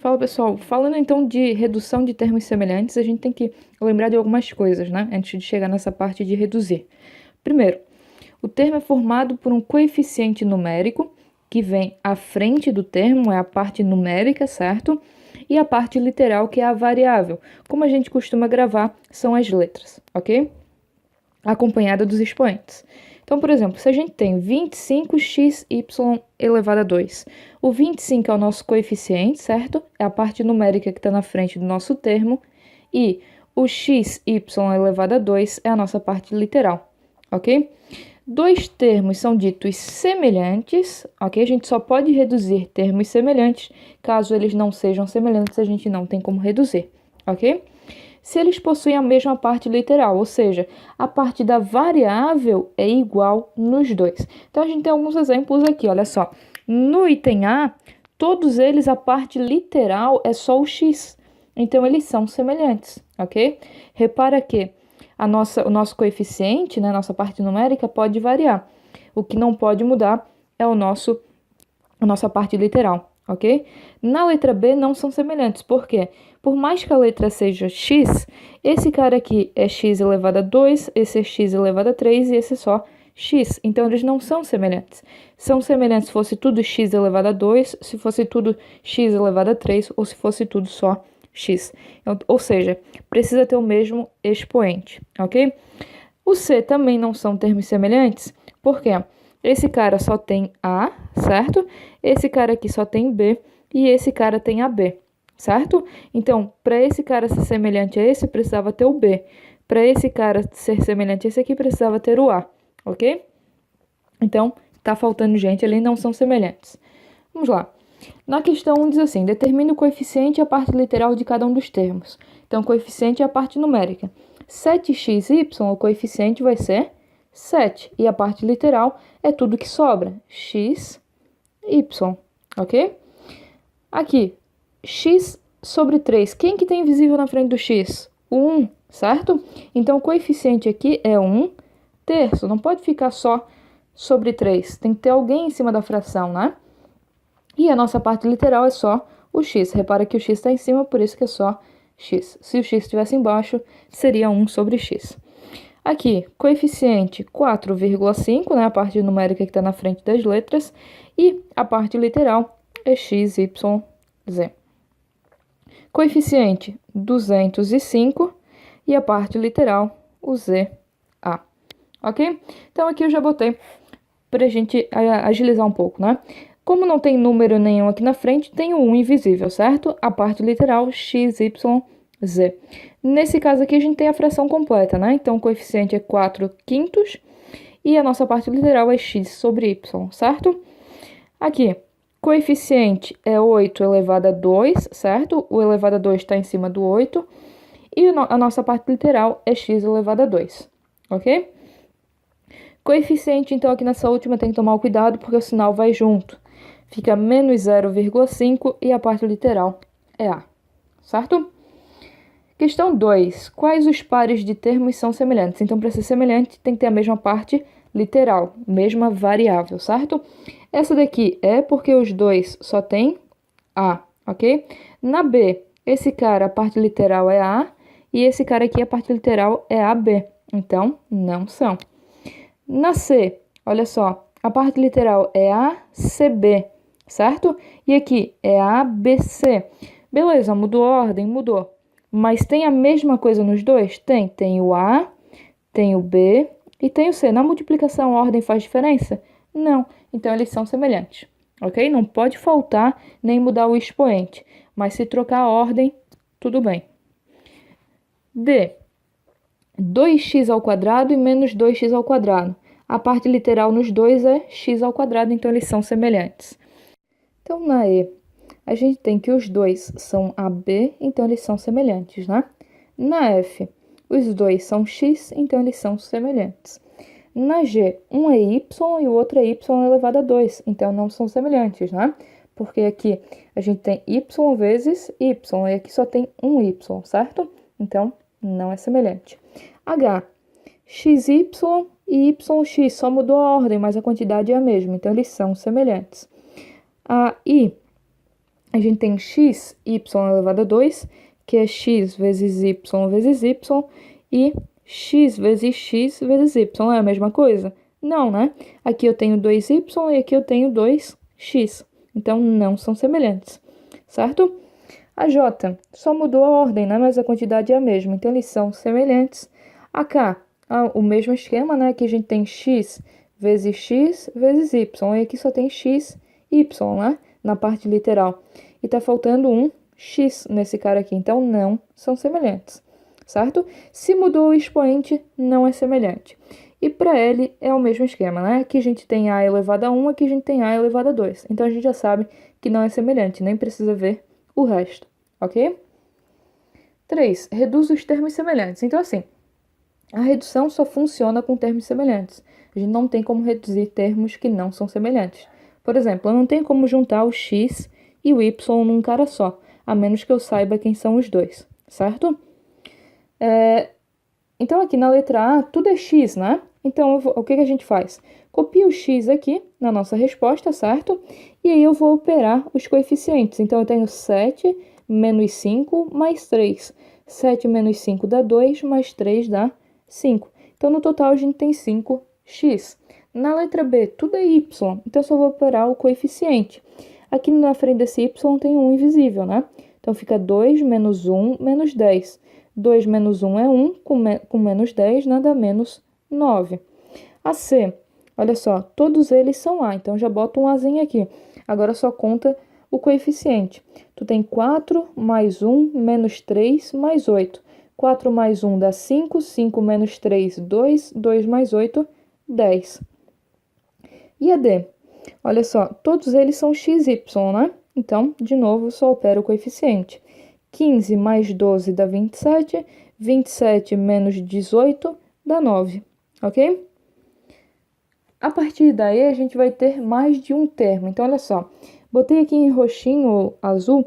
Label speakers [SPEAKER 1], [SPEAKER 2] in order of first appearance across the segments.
[SPEAKER 1] Fala pessoal, falando então de redução de termos semelhantes, a gente tem que lembrar de algumas coisas, né? Antes de chegar nessa parte de reduzir. Primeiro, o termo é formado por um coeficiente numérico que vem à frente do termo, é a parte numérica, certo? E a parte literal, que é a variável. Como a gente costuma gravar, são as letras, ok? Acompanhada dos expoentes. Então, por exemplo, se a gente tem 25xy elevado a 2, o 25 é o nosso coeficiente, certo? É a parte numérica que está na frente do nosso termo, e o xy elevado a 2 é a nossa parte literal, ok? Dois termos são ditos semelhantes, ok? A gente só pode reduzir termos semelhantes, caso eles não sejam semelhantes, a gente não tem como reduzir, ok? Se eles possuem a mesma parte literal, ou seja, a parte da variável é igual nos dois. Então, a gente tem alguns exemplos aqui, olha só. No item A, todos eles, a parte literal é só o x. Então, eles são semelhantes, ok? Repara que o nosso coeficiente, né, nossa parte numérica, pode variar. O que não pode mudar é a nossa parte literal, ok? Na letra B não são semelhantes, por quê? Por mais que a letra seja x, esse cara aqui é x elevado a 2, esse é x elevado a 3 e esse é só x. Então, eles não são semelhantes. São semelhantes se fosse tudo x elevado a 2, se fosse tudo x elevado a 3 ou se fosse tudo só x. Ou seja, precisa ter o mesmo expoente, ok? O C também não são termos semelhantes, por quê? Esse cara só tem A, certo? Esse cara aqui só tem B e esse cara tem AB, certo? Então, para esse cara ser semelhante a esse, precisava ter o B. Para esse cara ser semelhante a esse aqui, precisava ter o A, ok? Então, tá faltando gente ali, não são semelhantes. Vamos lá. Na questão 1 diz assim, determine o coeficiente e a parte literal de cada um dos termos. Então, o coeficiente é a parte numérica. 7xy, o coeficiente vai ser 7. E a parte literal é tudo que sobra, x, y, ok? Aqui, x sobre 3. Quem que tem invisível na frente do x? O 1, certo? Então, o coeficiente aqui é 1/3. Não pode ficar só sobre 3. Tem que ter alguém em cima da fração, né? E a nossa parte literal é só o x. Repara que o x está em cima, por isso que é só x. Se o x estivesse embaixo, seria 1 sobre x. Aqui, coeficiente 4,5, né, a parte numérica que está na frente das letras, e a parte literal é x, y, z. Coeficiente 205 e a parte literal, o z, a. Ok? Então, aqui eu já botei para a gente agilizar um pouco, né? Como não tem número nenhum aqui na frente, tem o 1 invisível, certo? A parte literal, x, y, z. Nesse caso aqui, a gente tem a fração completa, né? Então, o coeficiente é 4/5 e a nossa parte literal é x sobre y, certo? Aqui, coeficiente é 8 elevado a 2, certo? O elevado a 2 está em cima do 8. E a nossa parte literal é x elevado a 2, ok? Coeficiente, então, aqui nessa última tem que tomar cuidado porque o sinal vai junto. Fica menos 0,5 e a parte literal é a, certo? Questão 2. Quais os pares de termos são semelhantes? Então, para ser semelhante, tem que ter a mesma parte literal, mesma variável, certo? Essa daqui é porque os dois só tem A, ok? Na B, esse cara, a parte literal é A, e esse cara aqui, a parte literal é AB. Então, não são. Na C, olha só, a parte literal é ACB, certo? E aqui é ABC. Beleza, mudou a ordem? Mudou. Mas tem a mesma coisa nos dois? Tem. Tem o A, tem o B e tem o C. Na multiplicação, a ordem faz diferença? Não. Então, eles são semelhantes, ok? Não pode faltar nem mudar o expoente. Mas se trocar a ordem, tudo bem. D. 2x² e menos 2x². A parte literal nos dois é x², então eles são semelhantes. Então, na E, a gente tem que os dois são AB, então eles são semelhantes, né? Na F, os dois são x, então eles são semelhantes. Na G, um é y e o outro é y elevado a 2, então não são semelhantes, né? Porque aqui a gente tem y vezes y, e aqui só tem um y, certo? Então, não é semelhante. H, xy e yx, só mudou a ordem, mas a quantidade é a mesma, então eles são semelhantes. A I, a gente tem x, y elevado a 2, que é x vezes y, e x vezes x vezes y. É a mesma coisa? Não, né? Aqui eu tenho 2y e aqui eu tenho 2x. Então, não são semelhantes, certo? A j só mudou a ordem, né? Mas a quantidade é a mesma. Então, eles são semelhantes. A k, o mesmo esquema, né? Aqui a gente tem x vezes y. E aqui só tem x, y, né? Na parte literal. E tá faltando um x nesse cara aqui. Então, não são semelhantes, certo? Se mudou o expoente, não é semelhante. E para L é o mesmo esquema, né? Aqui a gente tem A elevado a 1, aqui a gente tem A elevado a 2. Então, a gente já sabe que não é semelhante, nem precisa ver o resto, ok? 3. Reduz os termos semelhantes. Então, assim, a redução só funciona com termos semelhantes. A gente não tem como reduzir termos que não são semelhantes. Por exemplo, eu não tenho como juntar o x e o y num cara só, a menos que eu saiba quem são os dois, certo? Então, aqui na letra A, tudo é x, né? Então, o que a gente faz? Copia o x aqui na nossa resposta, certo? E aí eu vou operar os coeficientes. Então, eu tenho 7 menos 5 mais 3. 7 menos 5 dá 2, mais 3 dá 5. Então, no total, a gente tem 5x. Na letra B, tudo é y. Então, eu só vou operar o coeficiente. Aqui na frente desse y tem um invisível, né? Então, fica 2 menos 1 menos 10. 2 menos 1 é 1, com menos 10, né, dá menos 9. A C, olha só, todos eles são A, então já bota um Azinho aqui. Agora só conta o coeficiente. Tu tem 4 mais 1 menos 3 mais 8. 4 mais 1 dá 5, 5 menos 3, 2, 2 mais 8, 10. E a D? Olha só, todos eles são x, y, né? Então, de novo, só opera o coeficiente. 15 mais 12 dá 27, 27 menos 18 dá 9, ok? A partir daí, a gente vai ter mais de um termo. Então, olha só, botei aqui em roxinho ou azul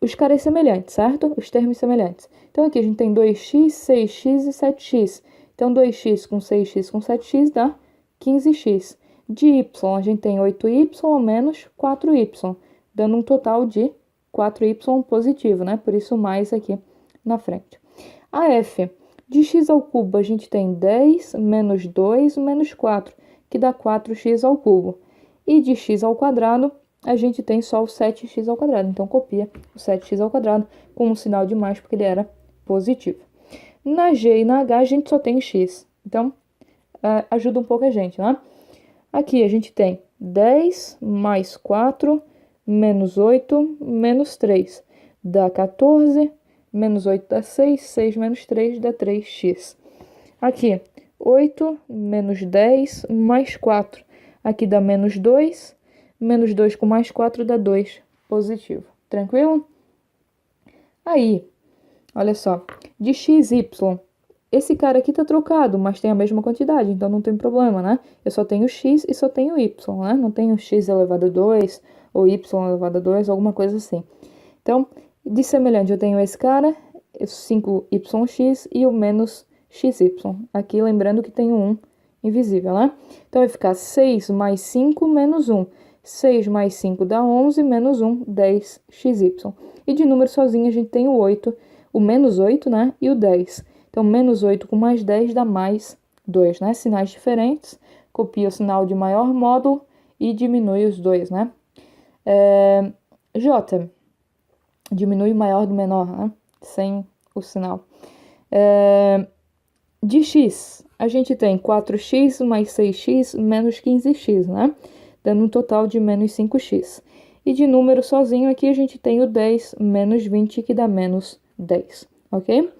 [SPEAKER 1] os caras semelhantes, certo? Os termos semelhantes. Então, aqui a gente tem 2x, 6x e 7x. Então, 2x com 6x com 7x dá 15x. De y, a gente tem 8y menos 4y, dando um total de 4y positivo, né? Por isso, mais aqui na frente. A f, de x ao cubo, a gente tem 10 menos 2 menos 4, que dá 4x ao cubo. E de x ao quadrado, a gente tem só o 7x ao quadrado. Então, copia o 7x ao quadrado com um sinal de mais, porque ele era positivo. Na g e na h, a gente só tem x. Então, ajuda um pouco a gente, né? Aqui a gente tem 10 mais 4 menos 8 menos 3 dá 14, menos 8 dá 6, 6 menos 3 dá 3x. Aqui, 8 menos 10 mais 4. Aqui dá menos 2, menos 2 com mais 4 dá 2 positivo. Tranquilo? Aí, olha só, de x, y, esse cara aqui tá trocado, mas tem a mesma quantidade, então não tem problema, né? Eu só tenho x e só tenho y, né? Não tenho x elevado a 2 ou y elevado a 2, alguma coisa assim. Então, de semelhante, eu tenho esse cara, 5yx e o menos xy. Aqui, lembrando que tem um invisível, né? Então, vai ficar 6 mais 5 menos 1. 6 mais 5 dá 11, menos 1, 10xy. E de número sozinho, a gente tem o 8, o menos 8, né? E o 10. Então, menos 8 com mais 10 dá mais 2, né? Sinais diferentes. Copia o sinal de maior módulo e diminui os dois, né? J. Diminui o maior do menor, né? Sem o sinal. De x, a gente tem 4x mais 6x menos 15x, né? Dando um total de menos 5x. E de número sozinho aqui, a gente tem o 10 menos 20, que dá menos 10, ok?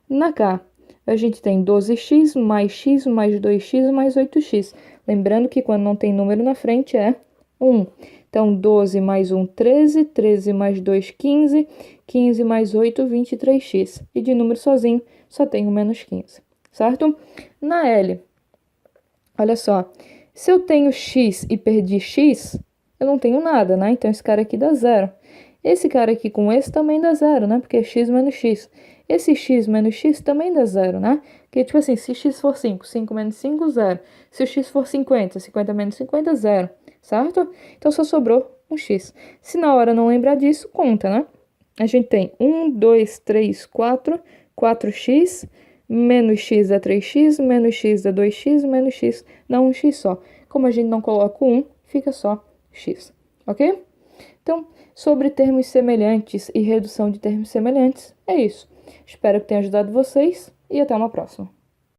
[SPEAKER 1] Na K, a gente tem 12x mais 2x mais 8x. Lembrando que quando não tem número na frente é 1. Então, 12 mais 1, 13. 13 mais 2, 15. 15 mais 8, 23x. E de número sozinho, só tem o menos 15, certo? Na L, olha só. Se eu tenho x e perdi x, eu não tenho nada, né? Então, esse cara aqui dá zero. Esse cara aqui com esse também dá zero, né? Porque é x menos x. Esse x menos x também dá zero, né? Porque, tipo assim, se x for 5, 5 menos 5, zero. Se o x for 50, 50 menos 50, zero, certo? Então, só sobrou um x. Se na hora não lembrar disso, conta, né? A gente tem 1, 2, 3, 4, 4x, menos x é 3x, menos x é 2x, menos x dá um x só. Como a gente não coloca o 1, fica só x, ok? Então, sobre termos semelhantes e redução de termos semelhantes, é isso. Espero que tenha ajudado vocês e até uma próxima.